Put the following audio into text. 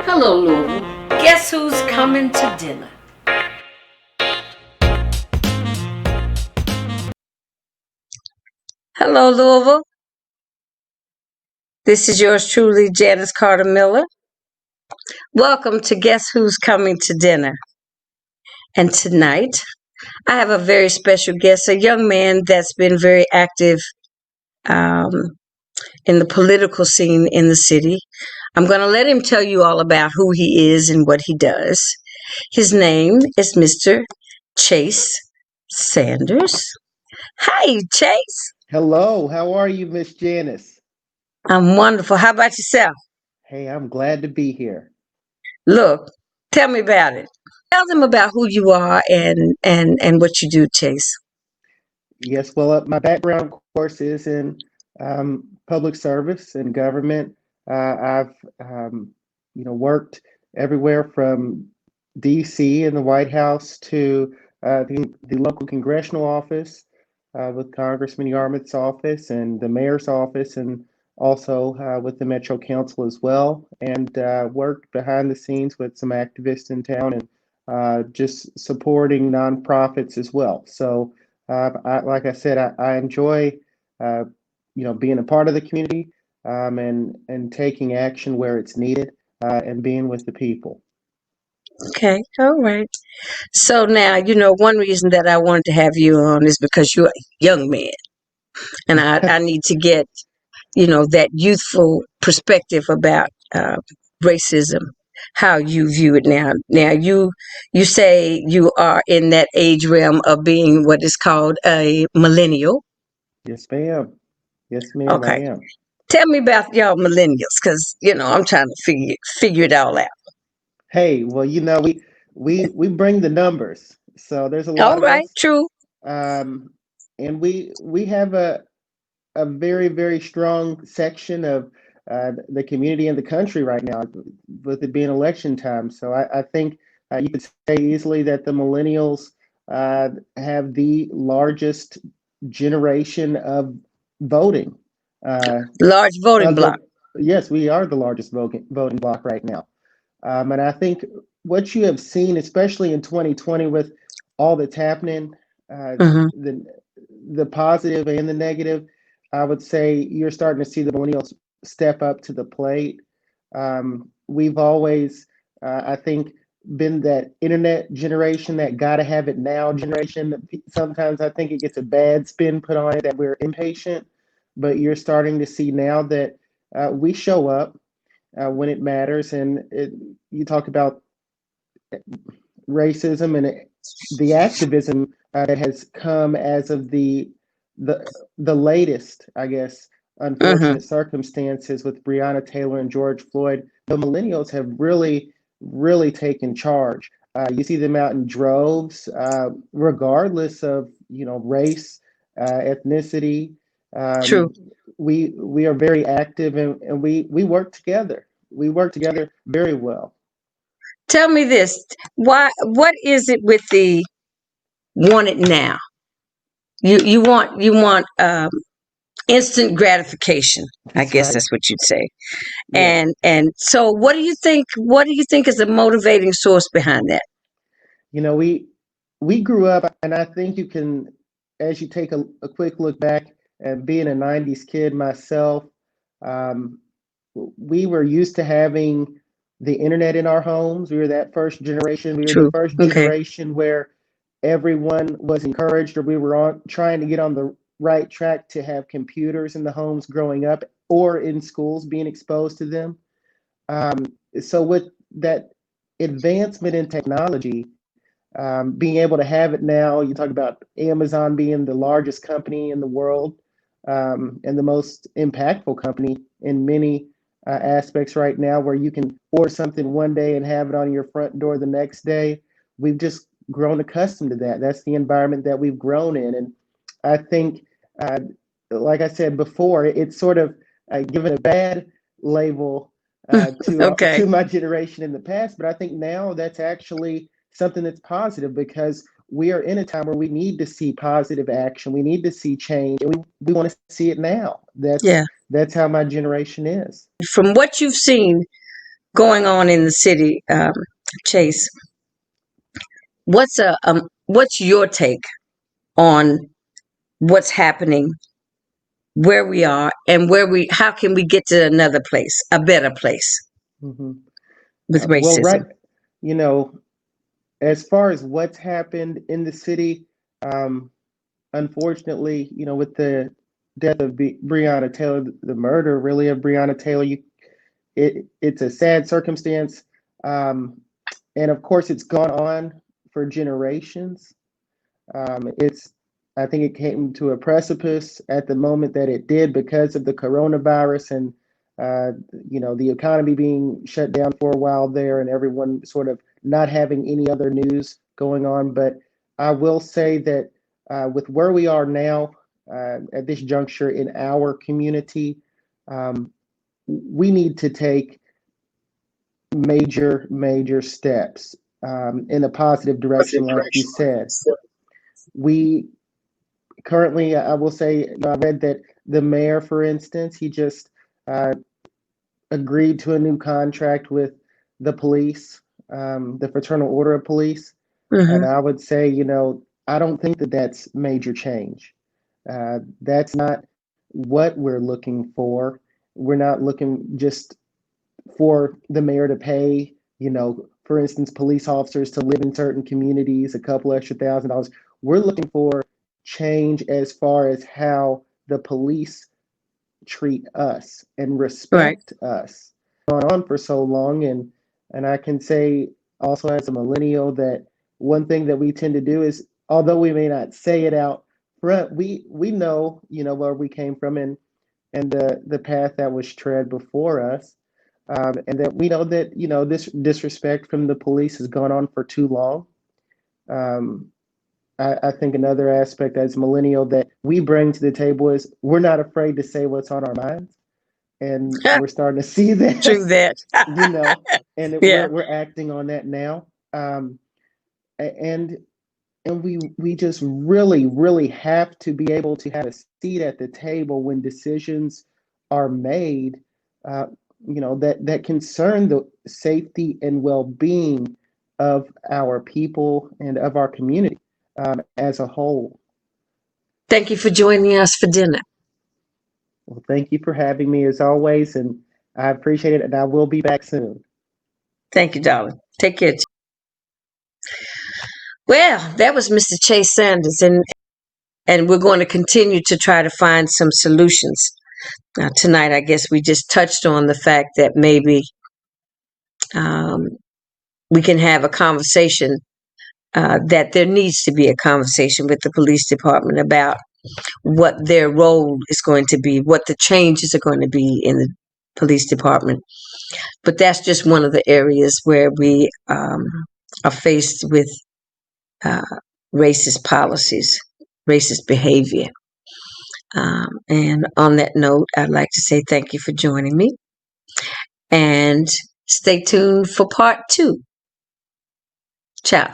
Hello, Louisville. Guess who's coming to dinner? Hello, Louisville. This is yours truly, Janice Carter Miller. Welcome to Guess Who's Coming to Dinner. And tonight, I have a very special guest, a young man that's been very active um, in the political scene in the city. I'm going to let him tell you all about who he is and what he does. His name is Mr. Chase Sanders. Hi, Chase. Hello, how are you, Miss Janice? I'm wonderful. How about yourself? Hey, I'm glad to be here. Look, tell me about it. Tell them about who you are and what you do, Chase. Yes, well, my background, of course, is in public service and government. I've, worked everywhere from D.C. in the White House to the local congressional office with Congressman Yarmouth's office and the mayor's office, and also with the Metro Council as well, and worked behind the scenes with some activists in town and just supporting nonprofits as well. So, like I said, I enjoy, uh, being a part of the community and taking action where it's needed and being with the people. Okay, all right. So now, one reason that I wanted to have you on is because you're a young man, and I need to get, that youthful perspective about racism, how you view it now. Now, you say you are in that age realm of being what is called a millennial. Yes, ma'am. Yes, ma'am, I Okay. am. Tell me about y'all millennials, because I'm trying to figure it all out. Hey, well, we bring the numbers, so there's a lot All of right, us, true. um, and we have a very, very strong section of the community and the country right now, with it being election time. So I think you could say easily that the millennials have the largest generation of voting. Uh, Large voting of block. the Yes, we are the largest voting block right now. And I think what you have seen, especially in 2020, with all that's happening, uh, Hmm. the the positive and the negative, I would say you're starting to see the millennials step up to the plate. We've always, I think, been that internet generation, that gotta have it now generation. Sometimes I think it gets a bad spin put on it that we're impatient, but you're starting to see now that we show up when it matters. And you talk about racism and the activism that has come as of the latest, I guess, Hmm. unfortunate circumstances with Breonna Taylor and George Floyd. The millennials have really, really taken charge. You see them out in droves, regardless of race, ethnicity. True. Um, we are very active, and we work together. We work together very well. Tell me this. What is it with the want it now? You want instant gratification. I That's guess right. that's what you'd say. Yes. And so what do you think is the motivating source behind that? We grew up, and I think you can, as you take a quick look back, and being a 90s kid myself, um, we were used to having the internet in our homes. We were that first generation. We were the True. first Okay. generation where everyone was encouraged, or we were trying to get on the right track to have computers in the homes growing up, or in schools being exposed to them. Um, so with that advancement in technology, being able to have it now, you talk about Amazon being the largest company in the world, and the most impactful company in many aspects right now, where you can order something one day and have it on your front door the next day. We've just grown accustomed to that. That's the environment that we've grown in. And I think, uh, like I said before, it's sort of given a bad label Okay. to my generation in the past, but I think now that's actually something that's positive, because we are in a time where we need to see positive action. We need to see change, and we want to see it now. Yeah. That's how my generation is. From what you've seen going on in the city, Chase, what's your take on what's happening, where we are, and how can we get to another place, a better place Hmm. with Well, racism? right, you know, as far as what's happened in the city, um, unfortunately, with the death of Breonna Taylor, the murder really of Breonna Taylor, it's a sad circumstance, and of course, it's gone on for generations. It's I think it came to a precipice at the moment that it did because of the coronavirus and uh, the economy being shut down for a while there and everyone sort of not having any other news going on. But I will say that with where we are now at this juncture in our community, um, we need to take major steps in a positive direction, like you said. We currently, I will say, I read that the mayor, for instance, he just uh, agreed to a new contract with the police, the Fraternal Order of Police. And Hmm. I would say, I don't think that that's major change. That's not what we're looking for. We're not looking just for the mayor to pay, for instance, police officers to live in certain communities, a couple extra $1,000. We're looking for change as far as how the police treat us and Right. respect us. Gone on for so long, and I can say also as a millennial that one thing that we tend to do is, although we may not say it out front, we know where we came from and the path that was tread before us. And that we know that this disrespect from the police has gone on for too long. Um, I think another aspect as millennial that we bring to the table is we're not afraid to say what's on our minds, and we're starting to see that, True that. you know, and Yeah. we're acting on that now. And we just really have to be able to have a seat at the table when decisions are made, uh, that concern the safety and well-being of our people and of our community as a whole. Thank you for joining us for dinner. Well, thank you for having me as always, and I appreciate it, and I will be back soon. Thank you, darling. Take care. Well, that was Mr. Chase Sanders, and we're going to continue to try to find some solutions. Tonight, I guess we just touched on the fact that maybe um, we can have a conversation, that there needs to be a conversation with the police department about what their role is going to be, what the changes are going to be in the police department. But that's just one of the areas where we are faced with uh, racist policies, racist behavior. And on that note, I'd like to say thank you for joining me and stay tuned for part 2. Ciao.